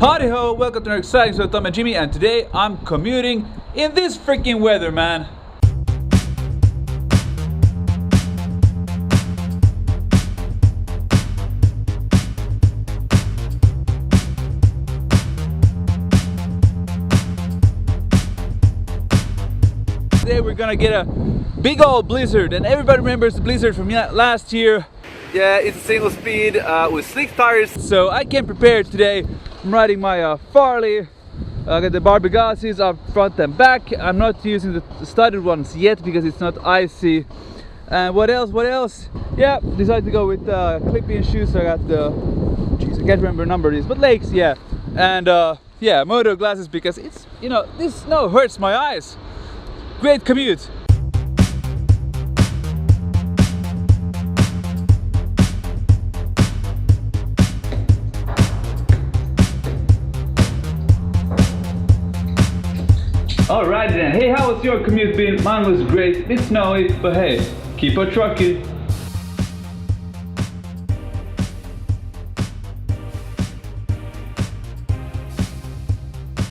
Howdy ho, welcome to another exciting show with Tom and Jimmy, and today I'm commuting in this freaking weather, man. Today we're gonna get a big old blizzard, and everybody remembers the blizzard from last year. Yeah, it's a single speed with slick tires. So I came prepared today. I'm riding my Farley. I got the Barbagassis up front and back. I'm not using the studded ones yet because it's not icy. And what else? Yeah, decided to go with clip-in shoes. So I got the, jeez, I can't remember the number of these, but Lakes, yeah. And yeah, moto glasses because it's, you know, this snow hurts my eyes. Great commute. Alright then, hey, how was your commute been? Mine was great, a bit snowy, but hey, keep on trucking.